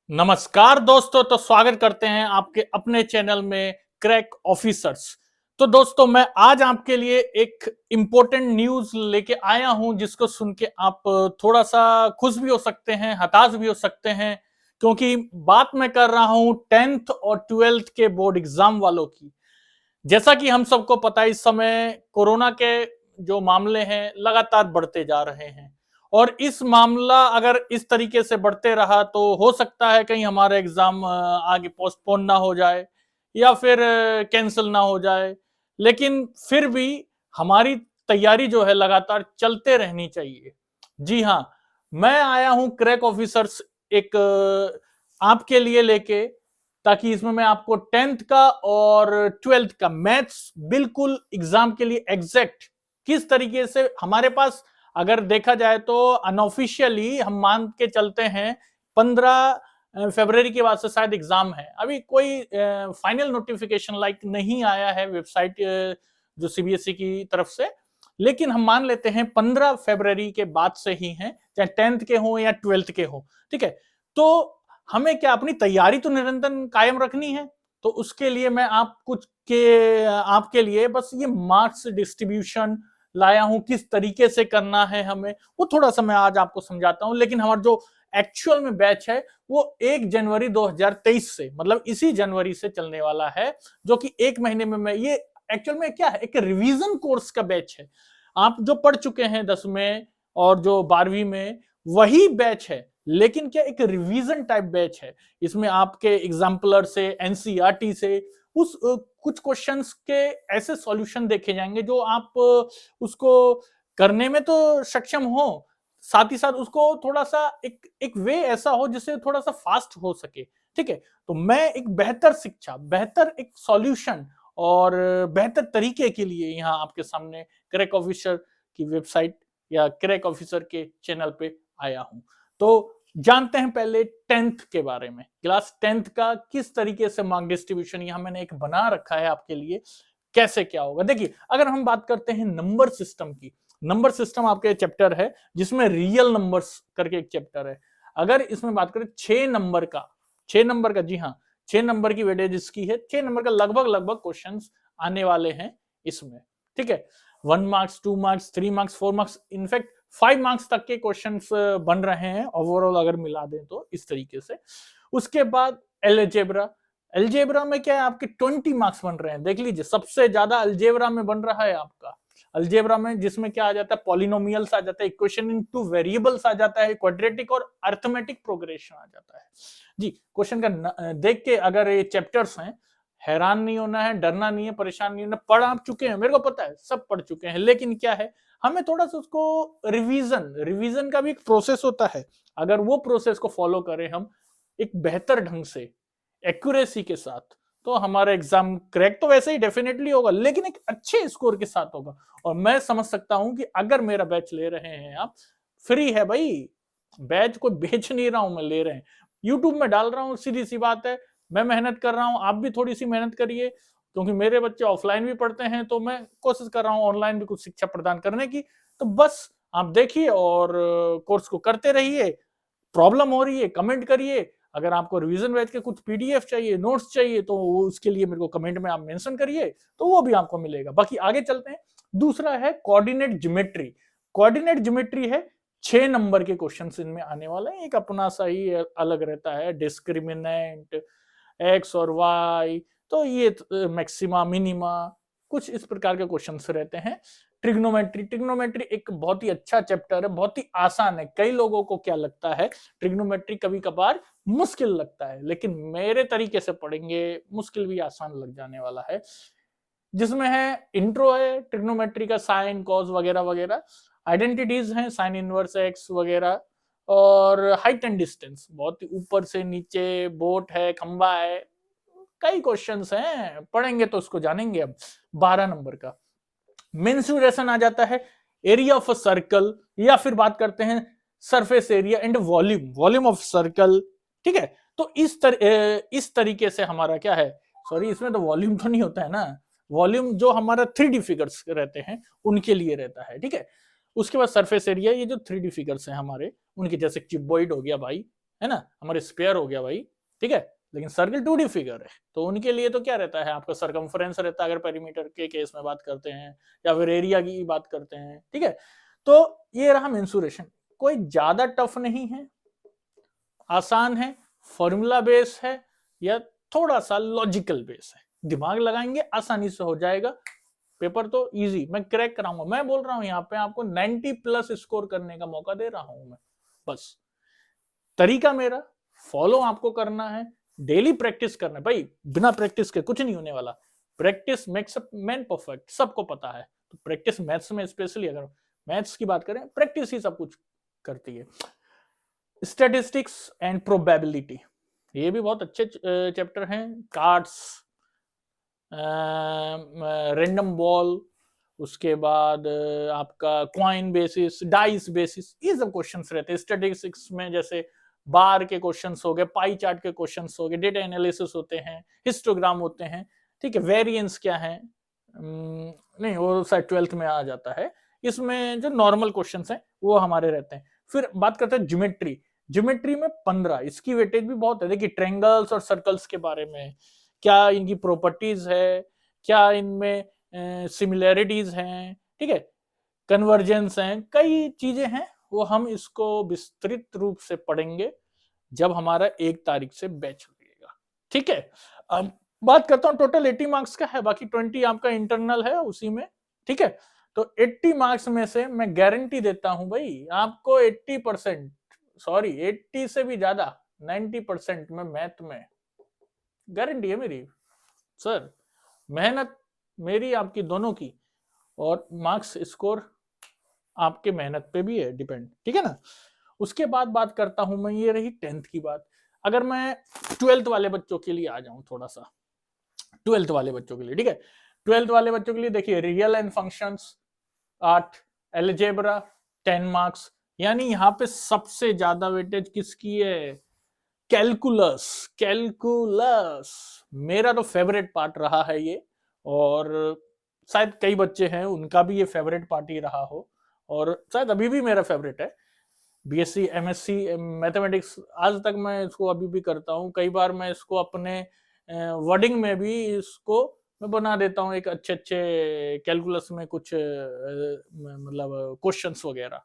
नमस्कार दोस्तों। तो स्वागत करते हैं आपके अपने चैनल में क्रैक ऑफिसर्स। तो दोस्तों मैं आज आपके लिए एक इंपॉर्टेंट न्यूज लेके आया हूं जिसको सुन के आप थोड़ा सा खुश भी हो सकते हैं, हताश भी हो सकते हैं, क्योंकि बात मैं कर रहा हूं 10th और 12th के बोर्ड एग्जाम वालों की। जैसा कि हम सबको पता है, इस समय कोरोना के जो मामले हैं लगातार बढ़ते जा रहे हैं और इस मामला अगर इस तरीके से बढ़ते रहा तो हो सकता है कहीं हमारा एग्जाम आगे पोस्टपोन ना हो जाए या फिर कैंसिल ना हो जाए। लेकिन फिर भी हमारी तैयारी जो है लगातार चलते रहनी चाहिए। जी हाँ, मैं आया हूं क्रैक ऑफिसर्स एक आपके लिए लेके, ताकि इसमें मैं आपको 10th का और 12th का मैथ्स बिल्कुल एग्जाम के लिए एग्जैक्ट किस तरीके से हमारे पास, अगर देखा जाए तो अनऑफिशियली हम मान के चलते हैं 15 फरवरी के बाद से शायद एग्जाम है। अभी कोई फाइनल नोटिफिकेशन लाइक नहीं आया है वेबसाइट जो सीबीएसई की तरफ से, लेकिन हम मान लेते हैं 15 फरवरी के बाद से ही हैं, चाहे 10th के हो या 12th के हो। ठीक है, तो हमें क्या अपनी तैयारी तो निरंतर कायम रखनी है। तो उसके लिए मैं आपके लिए बस ये मार्क्स डिस्ट्रीब्यूशन लाया हूं, किस तरीके से करना है हमें वो थोड़ा सा मैं आज आपको समझाता हूं। लेकिन हमारा जो एक्चुअल में बैच है वो 1 जनवरी 2023 से, मतलब इसी जनवरी से चलने वाला है, जो कि एक महीने में मैं ये एक्चुअल में क्या है, एक रिवीजन कोर्स का बैच है। आप जो पढ़ चुके हैं 10 में और जो 12वीं में, वही बैच है, लेकिन क्या एक रिवीजन टाइप बैच है। इसमें आपके एग्जाम्पलर से, एनसीईआरटी से उस कुछ क्वेश्चंस के ऐसे सॉल्यूशन देखे जाएंगे जो आप उसको करने में तो सक्षम हो, साथ ही साथ उसको थोड़ा सा एक वे ऐसा हो जिससे थोड़ा सा फास्ट हो सके। ठीक है, तो मैं एक बेहतर शिक्षा, बेहतर एक सॉल्यूशन और बेहतर तरीके के लिए यहाँ आपके सामने क्रैक ऑफिसर की वेबसाइट या क्रैक ऑफिसर के चैनल पे आया हूं। तो जानते हैं पहले 10th के बारे में। क्लास 10th का किस तरीके से मार्क डिस्ट्रीब्यूशन यहां मैंने एक बना रखा है आपके लिए, कैसे क्या होगा। देखिए, अगर हम बात करते हैं नंबर सिस्टम की, नंबर सिस्टम आपके चैप्टर है जिसमें रियल नंबर्स करके एक चैप्टर है। अगर इसमें बात करें 6 नंबर का, 6 नंबर का, जी हाँ, 6 नंबर की वेटेज इसकी है। 6 नंबर का लगभग लगभग क्वेश्चन आने वाले हैं इसमें। ठीक है, 1 marks, 2 marks, 3 marks, 4 marks, in fact 5 marks तक के क्वेश्चंस बन रहे हैं ओवरऑल अगर मिला दें तो इस तरीके से। उसके बाद अलजेब्रा, अलजेब्रा में क्या है, आपके 20 मार्क्स बन रहे हैं। देख लीजिए, सबसे ज्यादा अलजेब्रा में बन रहा है आपका। अलजेब्रा में जिसमें क्या आ जाता है, पॉलिनोमियल्स आ जाता है, इक्वेशन इन टू वेरिएबल्स आ जाता है, क्वाड्रेटिक और अर्थमेटिक प्रोग्रेशन आ जाता है। जी, क्वेश्चन का देख के अगर ये चैप्टर्स हैं, हैरान नहीं होना है, डरना नहीं है, परेशान नहीं होना। पढ़ आप चुके हैं, मेरे को पता है सब पढ़ चुके हैं, लेकिन क्या है, हमें थोड़ा सा उसको रिवीजन, रिवीजन का भी एक प्रोसेस होता है। अगर वो प्रोसेस को फॉलो करें हम एक बेहतर ढंग से, एक्यूरेसी के साथ, तो हमारा एग्जाम क्रैक तो वैसे ही डेफिनेटली होगा, लेकिन एक अच्छे स्कोर के साथ होगा। और मैं समझ सकता हूं कि अगर मेरा बैच ले रहे हैं आप, फ्री है भाई, बैच को बेच नहीं रहा हूं, मैं ले रहे हैं, यूट्यूब में डाल रहा हूं, सीधी सी बात है। मैं मेहनत कर रहा हूं, आप भी थोड़ी सी मेहनत करिए, क्योंकि मेरे बच्चे ऑफलाइन भी पढ़ते हैं, तो मैं कोशिश कर रहा हूं ऑनलाइन भी कुछ शिक्षा प्रदान करने की। तो बस आप देखिए और कोर्स को करते रहिए। प्रॉब्लम हो रही है कमेंट करिए। अगर आपको रिवीजन बैच के कुछ पीडीएफ चाहिए, नोट्स चाहिए, तो उसके लिए मेरे को कमेंट में आप मेंशन करिए, तो वो भी आपको मिलेगा। बाकी आगे चलते हैं। दूसरा है कोऑर्डिनेट ज्योमेट्री। कोऑर्डिनेट ज्योमेट्री है, 6 नंबर के क्वेश्चन इनमें आने वाले हैं। एक अपना सा ही अलग रहता है, डिस्क्रिमिनेंट, एक्स और वाई, तो ये मैक्सिमा, मिनिमा, कुछ इस प्रकार के क्वेश्चन रहते हैं। ट्रिग्नोमेट्री, ट्रिग्नोमेट्री एक बहुत ही अच्छा चैप्टर है, बहुत ही आसान है। कई लोगों को क्या लगता है, ट्रिग्नोमेट्री कभी कभार मुश्किल लगता है, लेकिन मेरे तरीके से पढ़ेंगे मुश्किल भी आसान लग जाने वाला है। जिसमें है इंट्रो है ट्रिग्नोमेट्री का, साइन, कॉस वगैरह वगैरह, आइडेंटिटीज हैं, साइन इनवर्स एक्स वगैरह, और हाइट एंड डिस्टेंस, बहुत ही ऊपर से नीचे, बोट है, खंबा है, कई क्वेश्चंस हैं, पढ़ेंगे तो उसको जानेंगे। अब 12 नंबर का मेंसुरेशन आ जाता है, एरिया ऑफ अ सर्कल, या फिर बात करते हैं surface area and volume, volume of circle. ठीक है, तो इस तरीके से हमारा क्या है, सॉरी इसमें तो वॉल्यूम तो नहीं होता है ना, वॉल्यूम जो हमारा 3D फिगर्स रहते हैं उनके लिए रहता है। ठीक है, उसके बाद सरफेस एरिया, ये जो 3D फिगर्स हैं हमारे, उनके जैसे क्यूबॉइड हो गया भाई, है ना, हमारे स्पेयर हो गया भाई, ठीक है। लेकिन सर्किल 2D फिगर है, तो उनके लिए तो क्या रहता है, आपका सरकमफ्रेंस रहता है अगर पेरीमीटर के केस में बात करते हैं, या फिर एरिया की बात करते हैं, ठीक है। तो ये रहा मेंसुरेशन, कोई ज्यादा टफ नहीं है, आसान है, फॉर्मूला बेस है, या थोड़ा सा लॉजिकल बेस है, दिमाग लगाएंगे आसानी से हो जाएगा। पेपर तो इजी, मैं क्रैक कराऊंगा, मैं बोल रहा हूं यहाँ पे आपको 90 प्लस स्कोर करने का मौका दे रहा हूं मैं। बस तरीका मेरा फॉलो आपको करना है, डेली प्रैक्टिस करना है भाई, बिना प्रैक्टिस के कुछ नहीं होने वाला। Practice makes a man perfect, सबको पता है। तो प्रैक्टिस मैथ्स में स्पेशली, अगर मैथ्स की बात करें, प्रैक्टिस ही सब कुछ करती है। स्टैटिस्टिक्स एंड प्रोबेबिलिटी, ये भी बहुत अच्छे चैप्टर हैं। कार्ड्स, रैंडम बॉल, उसके बाद आपका क्वाइन बेसिस, डाइस बेसिस, ये सब क्वेश्चंस रहते हैं स्टैटिस्टिक्स में। जैसे बार के क्वेश्चंस हो गए, पाई चार्ट के क्वेश्चंस हो गए, डेटा एनालिसिस होते हैं, हिस्टोग्राम होते हैं, ठीक है। वेरिएंस क्या है, नहीं वो शायद 12th में आ जाता है। इसमें जो नॉर्मल क्वेश्चंस हैं वो हमारे रहते हैं। फिर बात करते हैं ज्योमेट्री, ज्योमेट्री में 15, इसकी वेटेज भी बहुत है। देखिए ट्रायंगल्स और सर्कल्स के बारे में, क्या इनकी प्रॉपर्टीज है, क्या इनमें सिमिलैरिटीज हैं, ठीक है, कन्वर्जेंस हैं, कई चीजें हैं, वो हम इसको विस्तृत रूप से पढ़ेंगे जब हमारा 1 तारीख से बैच लगेगा, ठीक है। अब बात करता हूं, टोटल 80 मार्क्स का है, बाकी 20 आपका इंटरनल है उसी में, ठीक है। तो 80 मार्क्स में से मैं गारंटी देता हूं भाई आपको 80%, सॉरी 80 से भी ज्यादा, 90% में मैथ में गारंटी है मेरी सर। मेहनत मेरी आपकी दोनों की, और मार्क्स स्कोर आपके मेहनत पे भी है डिपेंड, ठीक है ना। उसके बाद बात करता हूं मैं, ये रही 10th की बात। अगर मैं 12th वाले बच्चों के लिए आ जाऊं थोड़ा सा, 12th वाले बच्चों के लिए, ठीक है। 12th वाले बच्चों के लिए देखिए, real and functions 8, algebra 10 marks, यानी यहाँ पे सबसे ज्यादा वेटेज किसकी है, कैलकुलस। कैलकुलस मेरा तो फेवरेट पार्ट रहा है ये, और शायद कई बच्चे हैं उनका भी ये फेवरेट पार्ट ही रहा हो, और शायद अभी भी मेरा फेवरेट है। बीएससी एमएससी मैथमेटिक्स आज तक मैं इसको अभी भी करता हूँ, कई बार मैं इसको अपने वर्डिंग में भी इसको मैं बना देता हूँ, एक अच्छे अच्छे कैलकुलस में कुछ मतलब क्वेश्चंस वगैरह।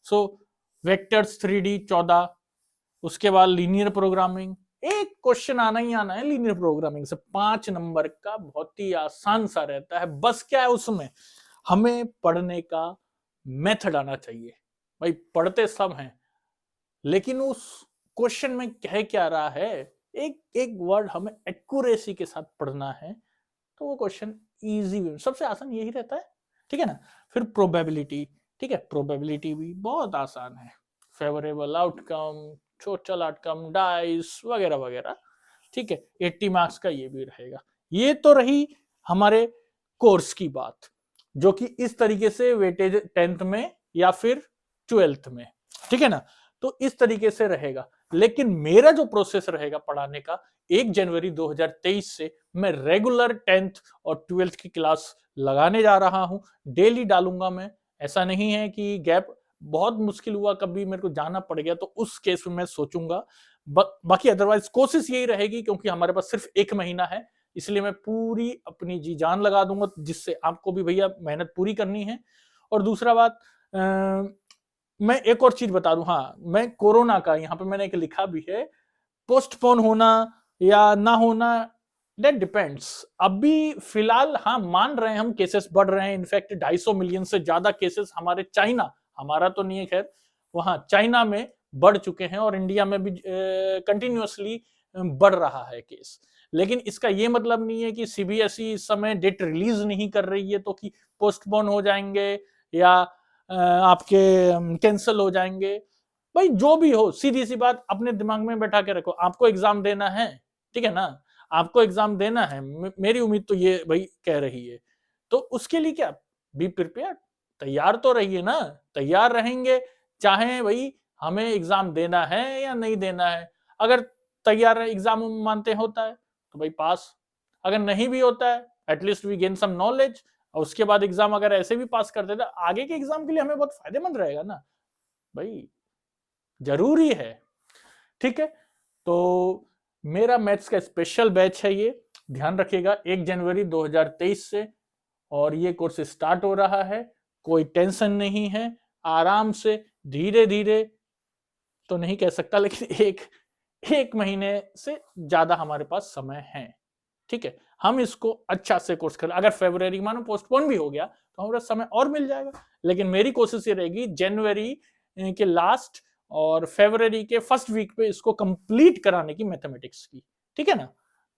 सो वेक्टर्स 3D 14, उसके बाद लीनियर प्रोग्रामिंग, एक क्वेश्चन आना ही आना है लीनियर प्रोग्रामिंग से, 5 नंबर का, बहुत ही आसान सा रहता है। बस क्या है उसमें, हमें पढ़ने का मेथड आना चाहिए भाई। पढ़ते सब हैं, लेकिन उस क्वेश्चन में कह क्या रहा है, एक एक वर्ड हमें एक्यूरेसी के साथ पढ़ना है, तो वो क्वेश्चन इजी, सबसे आसान यही रहता है, ठीक है ना। फिर प्रोबेबिलिटी, ठीक है, प्रोबेबिलिटी भी बहुत आसान है, favourable outcome, total outcome, dice वगैरह वगैरह, ठीक है। 80 मार्क्स का ये भी रहेगा। ये तो रही हमारे कोर्स की बात, जो कि इस तरीके से वेटेज 10th में या फिर 12th में, ठीक है ना। तो इस तरीके से रहेगा, लेकिन मेरा जो प्रोसेस रहेगा पढ़ाने का, 1 जनवरी 2023 से मैं रेगुलर 10th और 12th की क्लास लगाने जा रहा हूं, डेली डालूंगा मैं। ऐसा नहीं है कि गैप, बहुत मुश्किल हुआ कभी मेरे को जाना पड़ गया तो उस केस में मैं सोचूंगा, बाकी अदरवाइज कोशिश यही रहेगी, क्योंकि हमारे पास सिर्फ 1 महीना है, इसलिए मैं पूरी अपनी जी जान लगा दूंगा, जिससे आपको भी भैया मेहनत पूरी करनी है। और दूसरा बात, मैं एक और चीज बता दूं, हाँ, मैं कोरोना का यहाँ पे मैंने एक लिखा भी है, पोस्टपोन होना या ना होना, दैट डिपेंड्स। अभी फिलहाल हाँ मान रहे हैं हम, केसेस बढ़ रहे हैं, इनफैक्ट 250 मिलियन से ज्यादा केसेस हमारे चाइना, हमारा तो नहीं है खैर, वहां चाइना में बढ़ चुके हैं, और इंडिया में भी कंटिन्यूअसली बढ़ रहा है केस। लेकिन इसका ये मतलब नहीं है कि सीबीएसई इस समय डेट रिलीज नहीं कर रही है तो कि पोस्टपोन हो जाएंगे या आपके कैंसिल हो जाएंगे। भाई जो भी हो, सीधी सी बात अपने दिमाग में बैठा के रखो, आपको एग्जाम देना है, ठीक है ना, आपको एग्जाम देना है, मेरी उम्मीद तो ये भाई कह रही है, तो उसके लिए क्या, बी प्रिपेयर्ड, तैयार तो रहिए ना। तैयार रहेंगे, चाहे भाई हमें एग्जाम देना है या नहीं देना है। अगर तैयार एग्जाम मानते होता है तो भाई पास, अगर नहीं भी होता है at least we gain some knowledge, और उसके बाद एग्जाम अगर ऐसे भी पास कर देता, आगे के एग्जाम के लिए हमें बहुत फायदेमंद रहेगा ना भाई, जरूरी है। ठीक है, तो मेरा मैथ्स का स्पेशल बैच है ये, ध्यान रखिएगा 1 जनवरी 2023 से, और ये कोर्स स्टार्ट हो रहा है। कोई टेंशन नहीं है, आराम से धीरे धीरे तो नहीं कह सकता, लेकिन एक महीने से ज्यादा हमारे पास समय है। ठीक है, हम इसको अच्छा से कोर्स कर, अगर फरवरी मानो पोस्टपोन भी हो गया तो हमारा समय और मिल जाएगा, लेकिन मेरी कोशिश ये रहेगी जनवरी के लास्ट और फरवरी के फर्स्ट वीक पे इसको कंप्लीट कराने की मैथमेटिक्स की। ठीक है ना,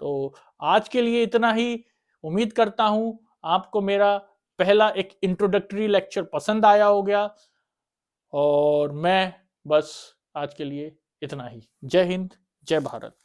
तो आज के लिए इतना ही। उम्मीद करता हूं आपको मेरा पहला एक इंट्रोडक्टरी लेक्चर पसंद आया हो गया, और मैं बस आज के लिए इतना ही। जय हिंद, जय भारत।